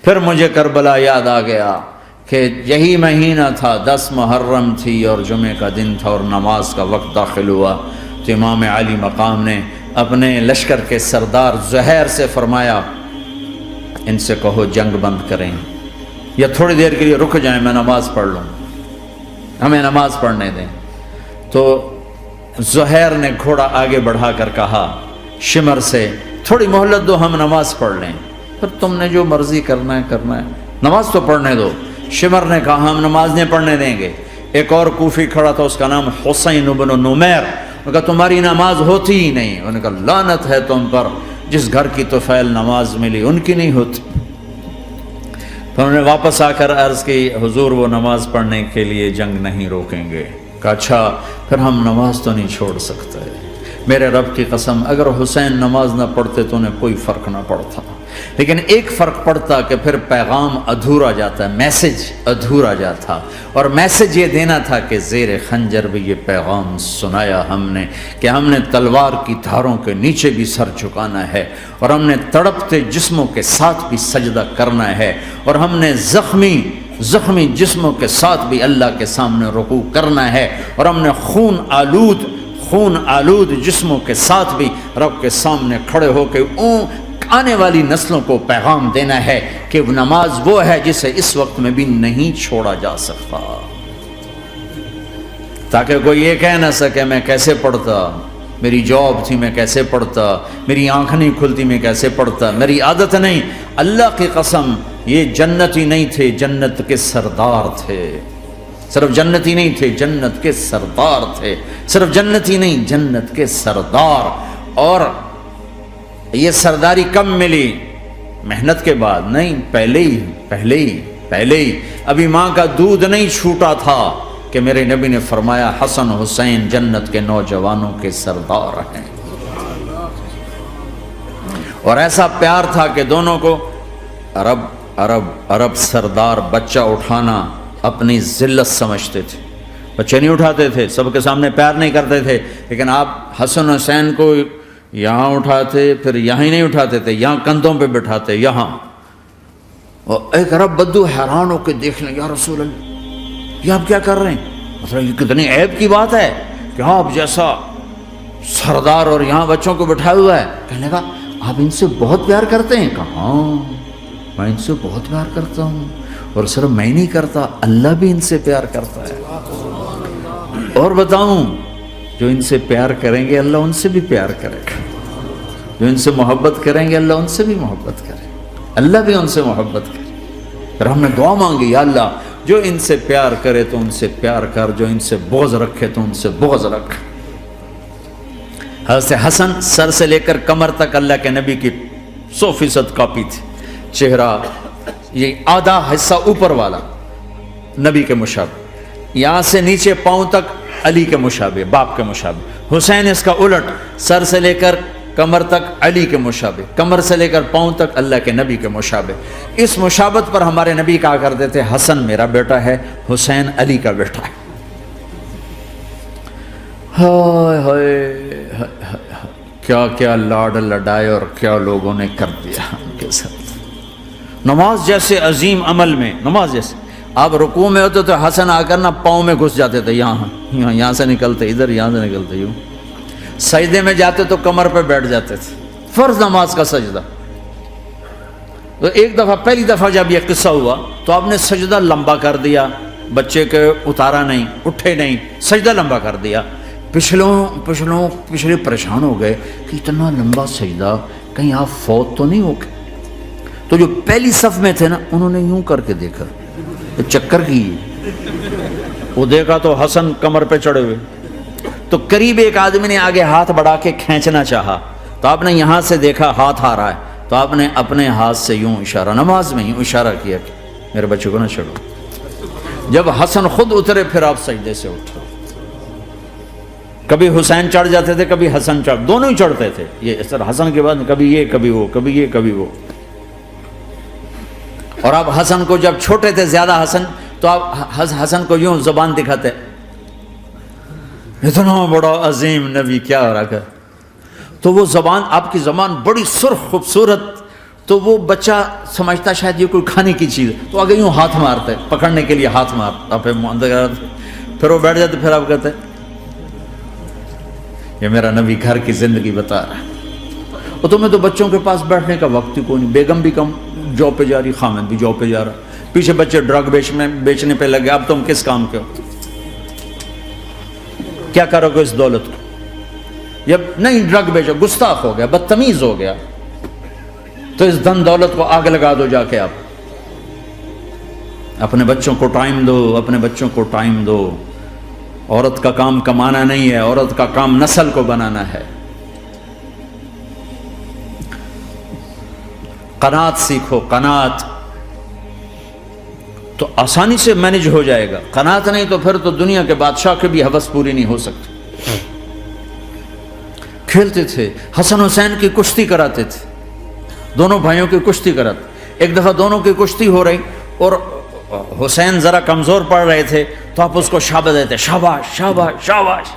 پھر مجھے کربلا یاد آ گیا کہ یہی مہینہ تھا، 10 محرم تھی اور جمعے کا دن تھا اور نماز کا وقت داخل ہوا، تو امام علی مقام نے اپنے لشکر کے سردار زہیر سے فرمایا ان سے کہو جنگ بند کریں یا تھوڑی دیر کے لیے رک جائیں، میں نماز پڑھ لوں، ہمیں نماز پڑھنے دیں۔ تو زہیر نے گھوڑا آگے بڑھا کر کہا شمر سے تھوڑی مہلت دو، ہم نماز پڑھ لیں، پھر تم نے جو مرضی کرنا ہے، نماز تو پڑھنے دو۔ شمر نے کہا ہم نماز نہیں پڑھنے دیں گے۔ ایک اور کوفی کھڑا تھا، اس کا نام حسین بن نمیر، انہوں نے کہا تمہاری نماز ہوتی ہی نہیں۔ انہوں نے کہا لعنت ہے تم پر، جس گھر کی طفیل نماز ملی ان کی نہیں ہوتی۔ تو انہوں نے واپس آ کر عرض کی حضور وہ نماز پڑھنے کے لیے جنگ نہیں روکیں گے۔ کہا اچھا پھر ہم نماز تو نہیں چھوڑ سکتے، میرے رب کی قسم اگر حسین نماز نہ پڑھتے تو انہیں کوئی فرق نہ پڑتا، لیکن ایک فرق پڑتا کہ پھر پیغام ادھورا جاتا، میسج ادھورا جاتا، اور میسج یہ دینا تھا کہ زیر خنجر بھی یہ پیغام سنایا ہم نے کہ ہم نے تلوار کی دھاروں کے نیچے بھی سر جھکانا ہے، اور ہم نے تڑپتے جسموں کے ساتھ بھی سجدہ کرنا ہے، اور ہم نے زخمی جسموں کے ساتھ بھی اللہ کے سامنے رکوع کرنا ہے، اور ہم نے خون آلود جسموں کے ساتھ بھی رب کے سامنے کھڑے ہو کے آنے والی نسلوں کو پیغام دینا ہے کہ نماز وہ ہے جسے اس وقت میں بھی نہیں چھوڑا جا سکتا، تاکہ کوئی یہ کہہ نہ سکے میں کیسے پڑھتا، میری جاب تھی میں کیسے پڑھتا، میری آنکھ نہیں کھلتی میں کیسے پڑھتا، میری عادت نہیں۔ اللہ کی قسم یہ جنتی نہیں تھے، جنت کے سردار تھے، صرف جنتی نہیں تھے، جنت کے سردار تھے، صرف جنتی نہیں جنت کے سردار۔ اور یہ سرداری کب ملی؟ محنت کے بعد نہیں، پہلے ہی ابھی ماں کا دودھ نہیں چھوٹا تھا کہ میرے نبی نے فرمایا حسن حسین جنت کے نوجوانوں کے سردار ہیں، اور ایسا پیار تھا کہ دونوں کو عرب سردار بچہ اٹھانا اپنی ذلت سمجھتے تھے، بچے نہیں اٹھاتے تھے، سب کے سامنے پیار نہیں کرتے تھے، لیکن آپ حسن حسین کو یہاں اٹھاتے، پھر یہاں ہی نہیں اٹھاتے تھے، یہاں کندھوں پہ بٹھاتے، یہاں۔ اور ایک عرب بدو حیران ہو کے دیکھ لیں یا رسول اللہ یہ آپ کیا کر رہے ہیں، مطلب یہ کتنی عیب کی بات ہے کہ آپ جیسا سردار اور یہاں بچوں کو بٹھایا ہوا ہے۔ کہنے لگا آپ ان سے بہت پیار کرتے ہیں؟ کہا ہاں میں ان سے بہت پیار کرتا ہوں، اور صرف میں نہیں کرتا اللہ بھی ان سے پیار کرتا ہے، اور بتاؤں جو ان سے پیار کریں گے اللہ ان سے بھی پیار کرے گا، جو ان سے محبت کریں گے اللہ ان سے بھی محبت کرے، اللہ بھی ان سے محبت کرے۔ پھر ہم نے دعا مانگی یا اللہ جو ان سے پیار کرے تو ان سے پیار کر، جو ان سے بغض رکھے تو ان سے بغض رکھ۔ حضرت حسن سر سے لے کر کمر تک اللہ کے نبی کی 100% کاپی تھی، چہرہ یہ آدھا حصہ اوپر والا نبی کے مشابہ، یہاں سے نیچے پاؤں تک علی کے مشابہ، باپ کے مشابہ۔ حسین اس کا الٹ، سر سے لے کر کمر تک علی کے مشابہ، کمر سے لے کر پاؤں تک اللہ کے نبی کے مشابہ۔ اس مشابہت پر ہمارے نبی کہا کرتے تھے حسن میرا بیٹا ہے، حسین علی کا بیٹا ہے۔ ہائے ہائے کیا کیا لاڈ لڈائے اور کیا لوگوں نے کر دیا ان کے ساتھ۔ نماز جیسے عظیم عمل میں، نماز جیسے آپ رکوع میں ہوتے تو حسن آ کر نا پاؤں میں گھس جاتے تھے، یہاں سے نکلتے ادھر، یہاں سے نکلتے یوں۔ سجدے میں جاتے تو کمر پہ بیٹھ جاتے تھے، فرض نماز کا سجدہ۔ تو ایک دفعہ پہلی دفعہ جب یہ قصہ ہوا تو آپ نے سجدہ لمبا کر دیا، بچے کے اتارا نہیں، اٹھے نہیں، سجدہ لمبا کر دیا۔ پچھلے پریشان ہو گئے کہ اتنا لمبا سجدہ کہیں آپ فوت تو نہیں ہو گئے۔ تو جو پہلی صف میں تھے نا انہوں نے یوں کر کے دیکھا، چکر کی وہ دیکھا تو حسن کمر پہ چڑھے ہوئے، تو قریب ایک آدمی نے آگے ہاتھ بڑھا کے کھینچنا چاہا، تو آپ نے یہاں سے دیکھا ہاتھ آ رہا ہے، تو آپ نے اپنے ہاتھ سے یوں اشارہ، نماز میں یوں اشارہ کیا کہ میرے بچے کو نہ چڑھو۔ جب حسن خود اترے پھر آپ سجدے سے اٹھے۔ کبھی حسین چڑھ جاتے تھے، کبھی حسن دونوں ہی چڑھتے تھے، یہ سر حسن کے بعد کبھی یہ کبھی وہ، کبھی یہ کبھی وہ۔ اور آپ حسن کو جب چھوٹے تھے زیادہ حسن، تو آپ حسن کو یوں زبان دکھاتے، اتنا بڑا عظیم نبی کیا ہو رہا ہے، تو وہ زبان، آپ کی زبان بڑی سرخ خوبصورت تو وہ بچہ سمجھتا شاید یہ کوئی کھانے کی چیز ہے، تو آگے یوں ہاتھ مارتا ہے، پکڑنے کے لیے ہاتھ مارتا، پھر وہ بیٹھ جاتے، پھر آپ کہتے ہیں یہ میرا نبی گھر کی زندگی بتا رہا ہے۔ اور تمہیں تو بچوں کے پاس بیٹھنے کا وقت ہی کوئی نہیں، بیگم بھی کم جاب پہ جا رہی، خامد بھی جاب پہ جا رہا، پیچھے بچے ڈرگ بیچنے پہ لگے، اب تم کس کام کے ہو؟ کیا کرو گے اس دولت کو؟ جب نہیں ڈرگ بیچو، گستاخ ہو گیا، بدتمیز ہو گیا، تو اس دھن دولت کو آگ لگا دو جا کے۔ آپ اپنے بچوں کو ٹائم دو، اپنے بچوں کو ٹائم دو۔ عورت کا کام کمانا نہیں ہے، عورت کا کام نسل کو بنانا ہے۔ قناعت سیکھو، قناعت تو آسانی سے مینج ہو جائے گا، قناعت نہیں تو پھر تو دنیا کے بادشاہ کی بھی ہوس پوری نہیں ہو سکتی۔ کھیلتے تھے، حسن حسین کی کشتی کراتے تھے، دونوں بھائیوں کی کشتی کراتے۔ ایک دفعہ دونوں کی کشتی ہو رہی اور حسین ذرا کمزور پڑ رہے تھے، تو آپ اس کو شاباش دیتے، شاباش شاباش شاباش۔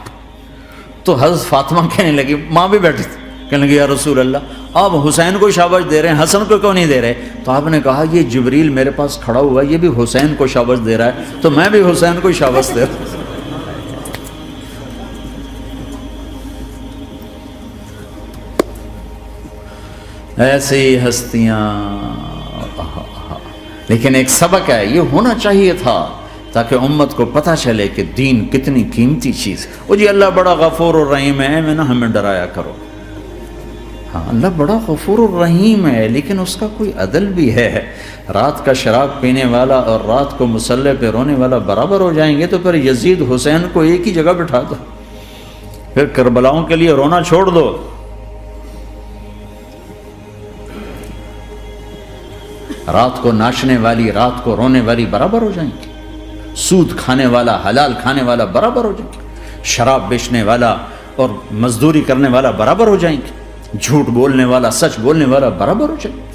تو حضرت فاطمہ کہنے لگی، ماں بھی بیٹھی تھی، کہنے لگی یا رسول اللہ آپ حسین کو شاباش دے رہے ہیں، حسن کو کیوں نہیں دے رہے؟ تو آپ نے کہا یہ جبریل میرے پاس کھڑا ہوا ہے، یہ بھی حسین کو شاباش دے رہا ہے، تو میں بھی حسین کو شاباش دے رہا ہوں۔ ایسی ہستیاں، لیکن ایک سبق ہے، یہ ہونا چاہیے تھا تاکہ امت کو پتہ چلے کہ دین کتنی قیمتی چیز ہے۔ وہ جی اللہ بڑا غفور الرحیم ہے، میں نہ ہمیں ڈرایا کرو۔ ہاں اللہ بڑا غفور الرحیم ہے، لیکن اس کا کوئی عدل بھی ہے۔ رات کا شراب پینے والا اور رات کو مصلی پہ رونے والا برابر ہو جائیں گے، تو پھر یزید حسین کو ایک ہی جگہ بٹھا دو، پھر کربلاؤں کے لیے رونا چھوڑ دو۔ رات کو ناچنے والی، رات کو رونے والی برابر ہو جائیں گے، سود کھانے والا، حلال کھانے والا برابر ہو جائیں گے، شراب بیچنے والا اور مزدوری کرنے والا برابر ہو جائیں گے، جھوٹ بولنے والا، سچ بولنے والا برابر ہو جائیں گے۔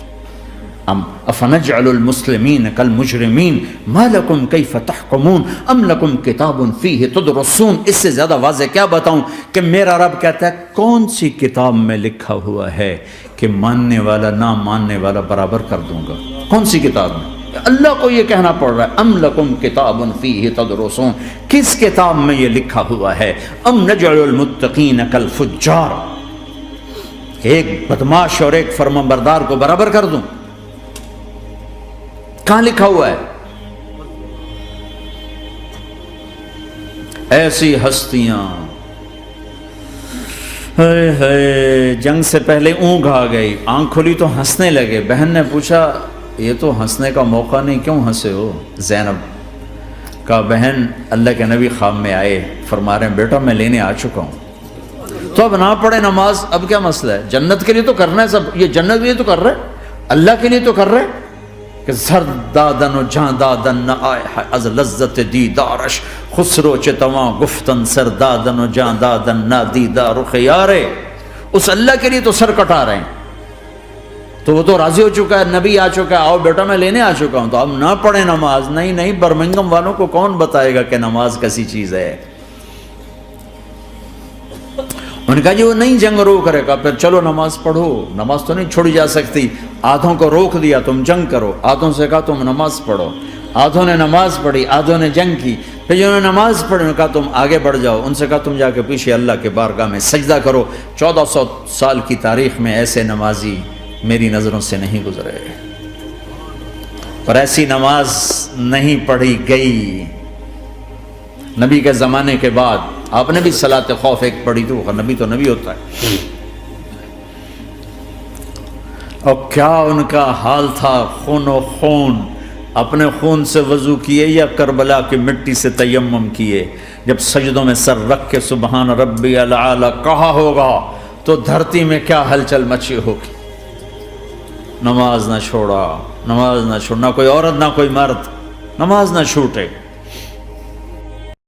افنجعل المسلمین کالمجرمین ما لکم کیف تحکمون ام لکم کتاب فیہ تدرسون۔ اس سے زیادہ واضح کیا بتاؤں کہ میرا رب کہتا ہے کون سی کتاب میں لکھا ہوا ہے کہ ماننے والا نہ ماننے والا برابر کر دوں گا؟ کون سی کتاب میں؟ اللہ کو یہ کہنا پڑ رہا ہے ام لکم کتاب فیہ تدرسون، کس کتاب میں یہ لکھا ہوا ہے؟ ام نجعل المتقین کالفجار، ایک بدماش اور ایک فرمانبردار کو برابر کر دوں؟ کہاں لکھا ہوا ہے؟ ایسی ہستیاں، جنگ سے پہلے اونگ آ گئی، آنکھ کھلی تو ہنسنے لگے۔ بہن نے پوچھا یہ تو ہنسنے کا موقع نہیں، کیوں ہنسے ہو؟ زینب کہا بہن اللہ کے نبی خواب میں آئے، فرما رہے ہیں بیٹا میں لینے آ چکا ہوں، تو اب نہ پڑھے نماز، اب کیا مسئلہ ہے؟ جنت کے لیے تو کرنا ہے سب، یہ جنت کے لیے تو کر رہے، اللہ کے لیے تو کر رہے کہ زر دادن و جان دادن نہ آئے از لذت دیدارش، خسرو چتواں گفتن سر دادن و جان دادن نہ دیدار خیارے۔ اس اللہ کے لیے تو سر کٹا رہے ہیں، تو وہ تو راضی ہو چکا ہے، نبی آ چکا ہے، آؤ بیٹا میں لینے آ چکا ہوں، تو اب نہ پڑھے نماز؟ نہیں نہیں، برمنگم والوں کو کون بتائے گا کہ نماز کیسی چیز ہے؟ انہوں نے کہا جی وہ نہیں جنگ رو کرے گا، پھر چلو نماز پڑھو، نماز تو نہیں چھوڑی جا سکتی۔ آدھوں کو روک دیا تم جنگ کرو، آدھوں سے کہا تم نماز پڑھو، آدھوں نے نماز پڑھی، آدھوں نے جنگ کی۔ پھر جنہوں نے نماز پڑھی انہوں نے کہا تم آگے بڑھ جاؤ، ان سے کہا تم جا کے پیچھے اللہ کے بارگاہ میں سجدہ کرو۔ 1400 سال کی تاریخ میں ایسے نمازی میری نظروں سے نہیں گزرے، پر ایسی نماز نہیں پڑھی گئی نبی کے زمانے کے بعد۔ آپ نے بھی صلاۃ خوف ایک پڑھی تھی، وہ نبی تو نبی ہوتا ہے، اور کیا ان کا حال تھا، خون و خون، اپنے خون سے وضو کیے یا کربلا کی مٹی سے تیمم کیے؟ جب سجدوں میں سر رکھ کے سبحان ربی الاعلی کہا ہوگا تو دھرتی میں کیا ہلچل مچی ہوگی۔ نماز نہ چھوڑا، نماز نہ چھوڑنا، کوئی عورت نہ کوئی مرد، نماز نہ چھوٹے۔